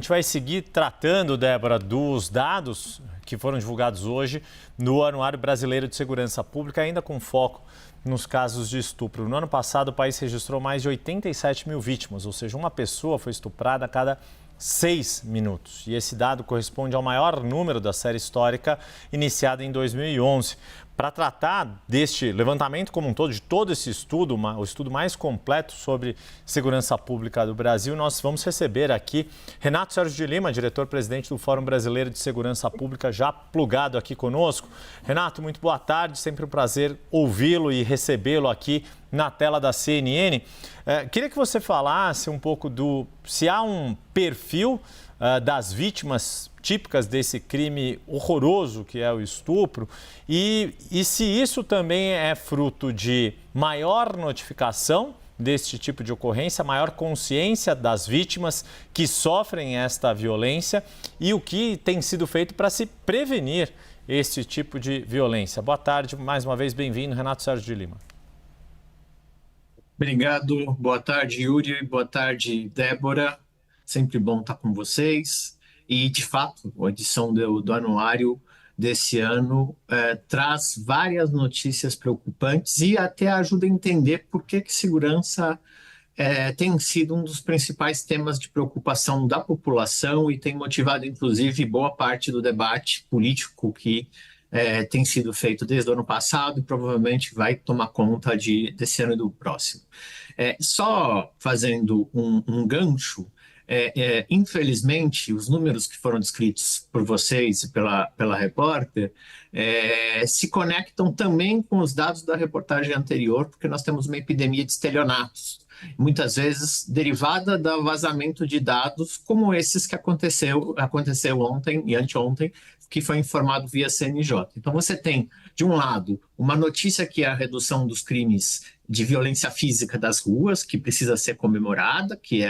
A gente vai seguir tratando, Débora, dos dados que foram divulgados hoje no Anuário Brasileiro de Segurança Pública, ainda com foco nos casos de estupro. No ano passado, o país registrou mais de 87 mil vítimas, ou seja, uma pessoa foi estuprada a cada 6 minutos. E esse dado corresponde ao maior número da série histórica iniciada em 2011. Para tratar deste levantamento como um todo, de todo esse estudo, o estudo mais completo sobre segurança pública do Brasil, nós vamos receber aqui Renato Sérgio de Lima, diretor-presidente do Fórum Brasileiro de Segurança Pública, já plugado aqui conosco. Renato, muito boa tarde, sempre um prazer ouvi-lo e recebê-lo aqui na tela da CNN. Queria que você falasse um pouco se há um perfil das vítimas típicas desse crime horroroso que é o estupro e se isso também é fruto de maior notificação deste tipo de ocorrência, maior consciência das vítimas que sofrem esta violência e o que tem sido feito para se prevenir esse tipo de violência. Boa tarde, mais uma vez, bem-vindo, Renato Sérgio de Lima. Obrigado, boa tarde, Yuri, boa tarde, Débora. Sempre bom estar com vocês. E, de fato, a edição do anuário desse ano traz várias notícias preocupantes e até ajuda a entender por que segurança tem sido um dos principais temas de preocupação da população e tem motivado, inclusive, boa parte do debate político que tem sido feito desde o ano passado e provavelmente vai tomar conta desse ano e do próximo. Só fazendo um gancho, infelizmente, os números que foram descritos por vocês e pela repórter se conectam também com os dados da reportagem anterior, porque nós temos uma epidemia de estelionatos, muitas vezes derivada do vazamento de dados como esses que aconteceu ontem e anteontem, que foi informado via CNJ. Então você tem, de um lado, uma notícia que é a redução dos crimes de violência física das ruas, que precisa ser comemorada, que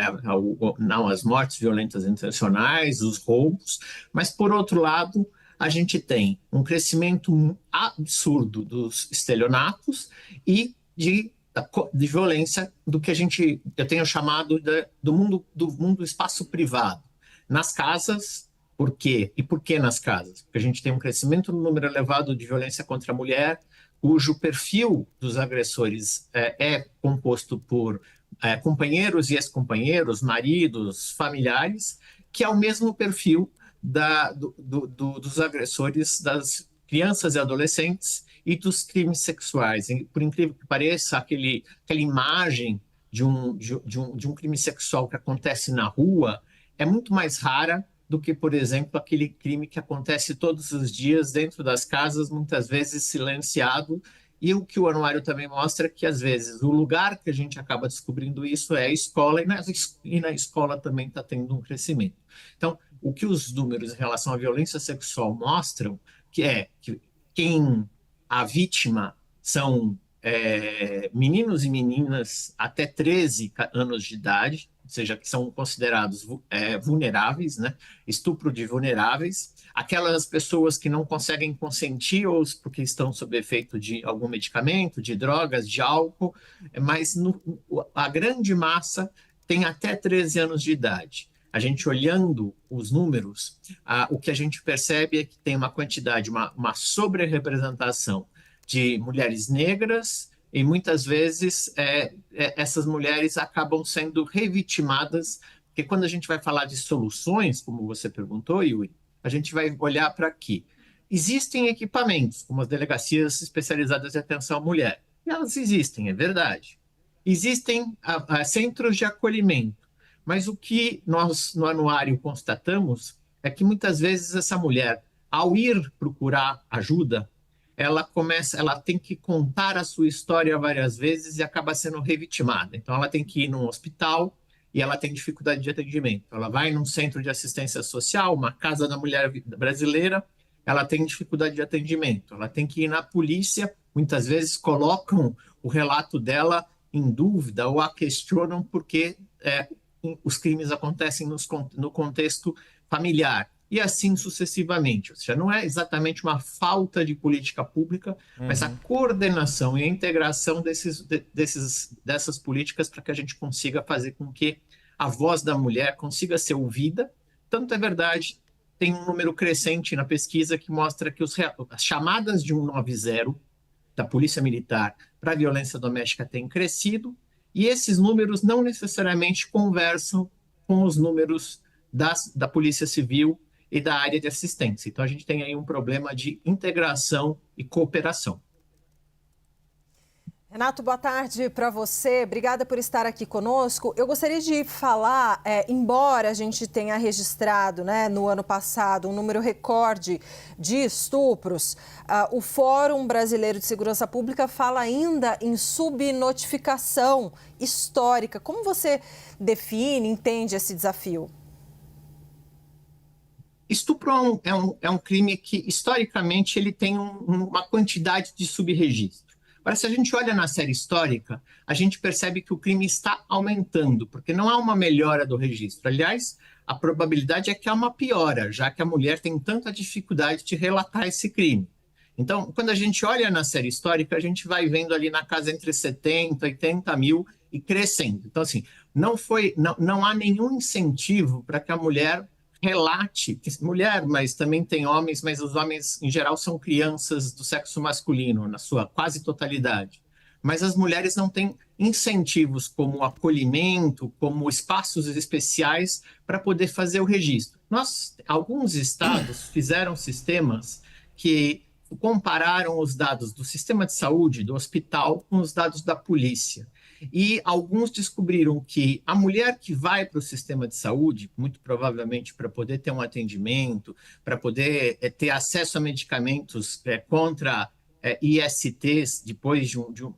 não as mortes violentas intencionais, os roubos, mas, por outro lado, a gente tem um crescimento absurdo dos estelionatos e de violência do que eu tenho chamado do mundo espaço privado. Nas casas, por quê? E por que nas casas? Porque a gente tem um crescimento no número elevado de violência contra a mulher, cujo perfil dos agressores é composto por companheiros e ex-companheiros, maridos, familiares, que é o mesmo perfil dos agressores das crianças e adolescentes e dos crimes sexuais. E, por incrível que pareça, aquela imagem de um crime sexual que acontece na rua é muito mais rara do que, por exemplo, aquele crime que acontece todos os dias dentro das casas, muitas vezes silenciado. E o que o anuário também mostra é que, às vezes, o lugar que a gente acaba descobrindo isso é a escola, e na escola também está tendo um crescimento. Então, o que os números em relação à violência sexual mostram que a vítima são meninos e meninas até 13 anos de idade, ou seja, que são considerados vulneráveis, né? Estupro de vulneráveis, aquelas pessoas que não conseguem consentir ou porque estão sob efeito de algum medicamento, de drogas, de álcool, mas a grande massa tem até 13 anos de idade. A gente olhando os números, o que a gente percebe é que tem uma quantidade, uma sobre-representação de mulheres negras, e muitas vezes essas mulheres acabam sendo revitimadas, porque quando a gente vai falar de soluções, como você perguntou, Yuri, a gente vai olhar para aqui. Existem equipamentos, como as delegacias especializadas de atenção à mulher. E elas existem, é verdade. Existem centros de acolhimento, mas o que nós no anuário constatamos é que muitas vezes essa mulher, ao ir procurar ajuda, ela tem que contar a sua história várias vezes e acaba sendo revitimada. Então, ela tem que ir num hospital e ela tem dificuldade de atendimento. Ela vai num centro de assistência social, uma casa da mulher brasileira, ela tem dificuldade de atendimento. Ela tem que ir na polícia, muitas vezes colocam o relato dela em dúvida ou a questionam porque os crimes acontecem no contexto familiar. E assim sucessivamente. Ou seja, não é exatamente uma falta de política pública, mas a coordenação e a integração dessas políticas para que a gente consiga fazer com que a voz da mulher consiga ser ouvida tanto é verdade, tem um número crescente na pesquisa que mostra que as chamadas de 190 da Polícia Militar para a violência doméstica têm crescido, e esses números não necessariamente conversam com os números da Polícia Civil e da área de assistência. Então, a gente tem aí um problema de integração e cooperação. Renato, boa tarde para você. Obrigada por estar aqui conosco. Eu gostaria de falar, embora a gente tenha registrado, né, no ano passado um número recorde de estupros, o Fórum Brasileiro de Segurança Pública fala ainda em subnotificação histórica. Como você define, entende esse desafio? Estupro é um crime que, historicamente, ele tem uma quantidade de subregistro. Agora, se a gente olha na série histórica, a gente percebe que o crime está aumentando, porque não há uma melhora do registro. Aliás, a probabilidade é que há uma piora, já que a mulher tem tanta dificuldade de relatar esse crime. Então, quando a gente olha na série histórica, a gente vai vendo ali na casa entre 70 e 80 mil e crescendo. Então, assim, não há nenhum incentivo para que a mulher relate, mulher, mas também tem homens, mas os homens, em geral, são crianças do sexo masculino, na sua quase totalidade. Mas as mulheres não têm incentivos como acolhimento, como espaços especiais para poder fazer o registro. Alguns estados fizeram sistemas que compararam os dados do sistema de saúde, do hospital, com os dados da polícia. E alguns descobriram que a mulher que vai para o sistema de saúde, muito provavelmente para poder ter um atendimento, para poder ter acesso a medicamentos contra ISTs depois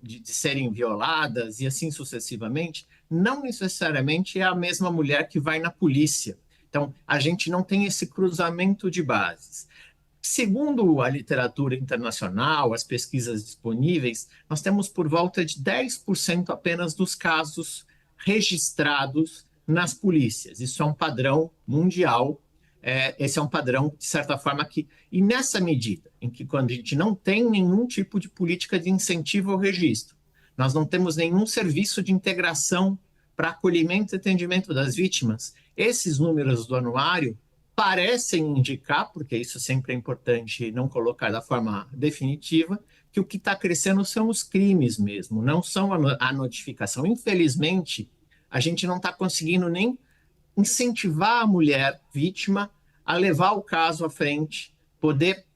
de serem violadas e assim sucessivamente, não necessariamente é a mesma mulher que vai na polícia. Então, a gente não tem esse cruzamento de bases. Segundo a literatura internacional, as pesquisas disponíveis, nós temos por volta de 10% apenas dos casos registrados nas polícias. Isso é um padrão mundial, esse é um padrão, de certa forma, e nessa medida, em que quando a gente não tem nenhum tipo de política de incentivo ao registro, nós não temos nenhum serviço de integração para acolhimento e atendimento das vítimas, esses números do anuário parecem indicar, porque isso sempre é importante não colocar da forma definitiva, que o que está crescendo são os crimes mesmo, não são a notificação. Infelizmente, a gente não está conseguindo nem incentivar a mulher vítima a levar o caso à frente, poder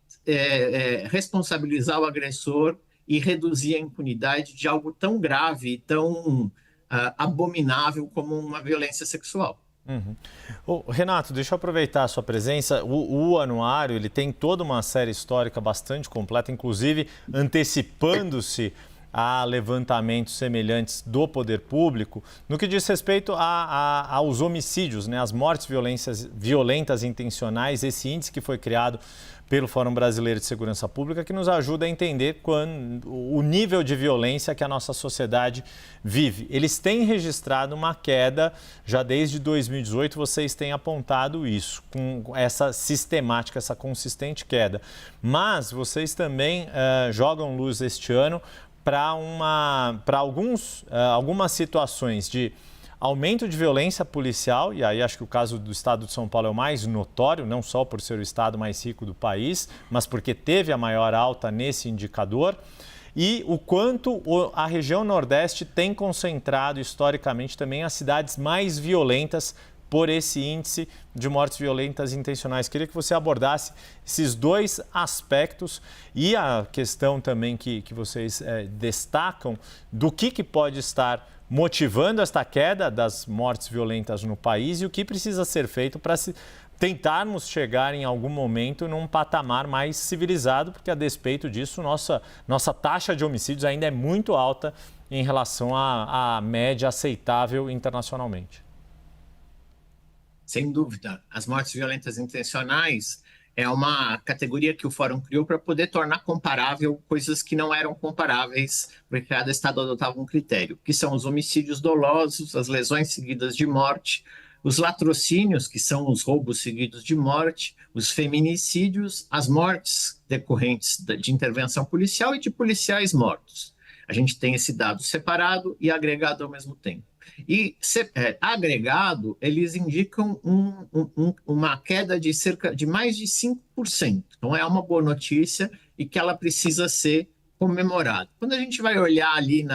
responsabilizar o agressor e reduzir a impunidade de algo tão grave e tão abominável como uma violência sexual. Uhum. Renato, deixa eu aproveitar a sua presença. O anuário ele tem toda uma série histórica bastante completa, inclusive antecipando-se a levantamentos semelhantes do poder público no que diz respeito aos homicídios, né, as mortes violentas intencionais, esse índice que foi criado pelo Fórum Brasileiro de Segurança Pública, que nos ajuda a entender o nível de violência que a nossa sociedade vive. Eles têm registrado uma queda, já desde 2018 vocês têm apontado isso, com essa sistemática, essa consistente queda. Mas vocês também jogam luz este ano para algumas situações de aumento de violência policial, e aí acho que o caso do estado de São Paulo é o mais notório, não só por ser o estado mais rico do país, mas porque teve a maior alta nesse indicador, e o quanto a região Nordeste tem concentrado historicamente também as cidades mais violentas por esse índice de mortes violentas intencionais. Queria que você abordasse esses dois aspectos e a questão também que vocês destacam do que pode estar motivando esta queda das mortes violentas no país e o que precisa ser feito para tentarmos chegar em algum momento num patamar mais civilizado, porque a despeito disso, nossa taxa de homicídios ainda é muito alta em relação à média aceitável internacionalmente. Sem dúvida, as mortes violentas intencionais é uma categoria que o Fórum criou para poder tornar comparável coisas que não eram comparáveis, porque cada estado adotava um critério, que são os homicídios dolosos, as lesões seguidas de morte, os latrocínios, que são os roubos seguidos de morte, os feminicídios, as mortes decorrentes de intervenção policial e de policiais mortos. A gente tem esse dado separado e agregado ao mesmo tempo. E agregado, eles indicam uma queda de cerca de mais de 5%. Então é uma boa notícia e que ela precisa ser comemorada. Quando a gente vai olhar ali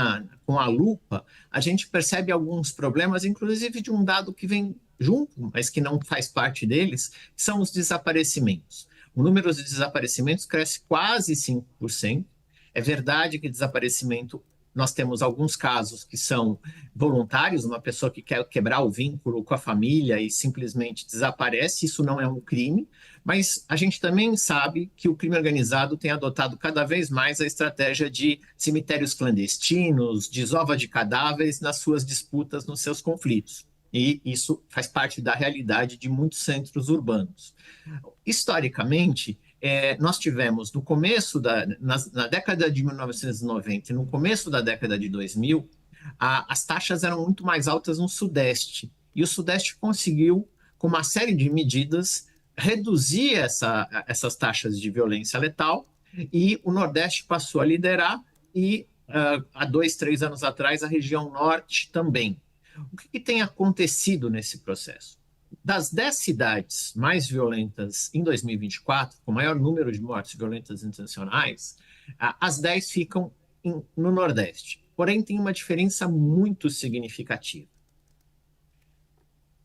com a lupa, a gente percebe alguns problemas, inclusive de um dado que vem junto, mas que não faz parte deles, que são os desaparecimentos. O número de desaparecimentos cresce quase 5%. É verdade que desaparecimento, nós temos alguns casos que são voluntários, uma pessoa que quer quebrar o vínculo com a família e simplesmente desaparece, isso não é um crime, mas a gente também sabe que o crime organizado tem adotado cada vez mais a estratégia de cemitérios clandestinos, desova de cadáveres nas suas disputas, nos seus conflitos. E isso faz parte da realidade de muitos centros urbanos. Historicamente, nós tivemos no começo na década de 1990 e no começo da década de 2000, as taxas eram muito mais altas no Sudeste. E o Sudeste conseguiu, com uma série de medidas, reduzir essas taxas de violência letal, e o Nordeste passou a liderar e, há 2, 3 anos atrás, a região Norte também. O que tem acontecido nesse processo? Das 10 cidades mais violentas em 2024, com maior número de mortes violentas intencionais, as 10 ficam no Nordeste. Porém, tem uma diferença muito significativa.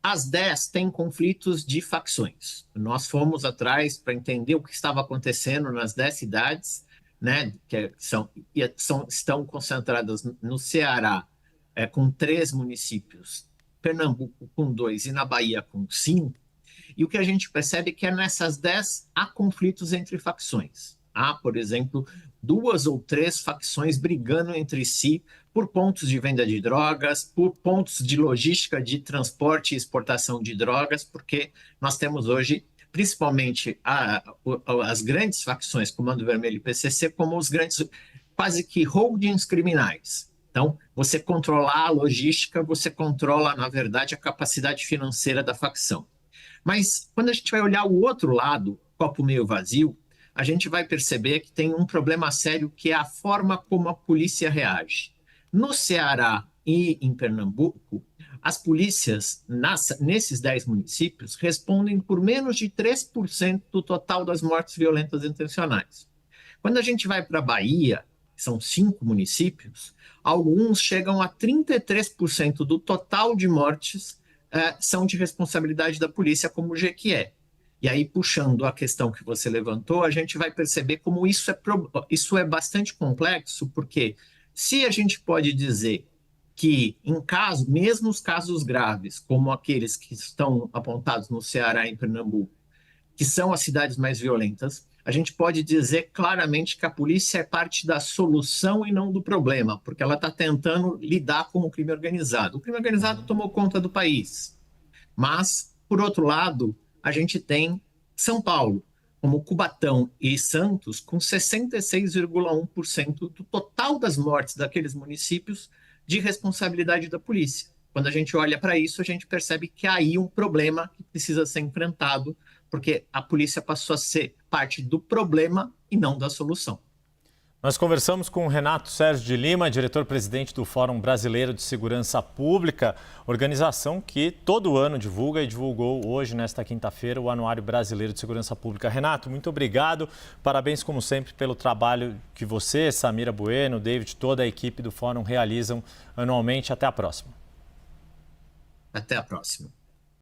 As 10 têm conflitos de facções. Nós fomos atrás para entender o que estava acontecendo nas 10 cidades, né, que estão concentradas no Ceará, com 3 municípios, Pernambuco com 2 e na Bahia com 5, e o que a gente percebe é que nessas 10 há conflitos entre facções. Há, por exemplo, 2 ou 3 facções brigando entre si por pontos de venda de drogas, por pontos de logística de transporte e exportação de drogas, porque nós temos hoje, principalmente as grandes facções, Comando Vermelho e PCC, como os grandes, quase que holdings criminais. Então, você controlar a logística, você controla, na verdade, a capacidade financeira da facção. Mas, quando a gente vai olhar o outro lado, copo meio vazio, a gente vai perceber que tem um problema sério, que é a forma como a polícia reage. No Ceará e em Pernambuco, as polícias, nesses 10 municípios, respondem por menos de 3% do total das mortes violentas intencionais. Quando a gente vai para a Bahia, são 5 municípios, alguns chegam a 33% do total de mortes são de responsabilidade da polícia, como o Jequié. E aí, puxando a questão que você levantou, a gente vai perceber como isso é bastante complexo, porque se a gente pode dizer que, mesmo os casos graves, como aqueles que estão apontados no Ceará e em Pernambuco, que são as cidades mais violentas, a gente pode dizer claramente que a polícia é parte da solução e não do problema, porque ela está tentando lidar com o crime organizado. O crime organizado tomou conta do país. Mas, por outro lado, a gente tem São Paulo, como Cubatão e Santos, com 66,1% do total das mortes daqueles municípios de responsabilidade da polícia. Quando a gente olha para isso, a gente percebe que há aí um problema que precisa ser enfrentado, porque a polícia passou a ser parte do problema e não da solução. Nós conversamos com o Renato Sérgio de Lima, diretor-presidente do Fórum Brasileiro de Segurança Pública, organização que todo ano divulga e divulgou hoje, nesta quinta-feira, o Anuário Brasileiro de Segurança Pública. Renato, muito obrigado. Parabéns, como sempre, pelo trabalho que você, Samira Bueno, David, toda a equipe do Fórum realizam anualmente. Até a próxima. Até a próxima.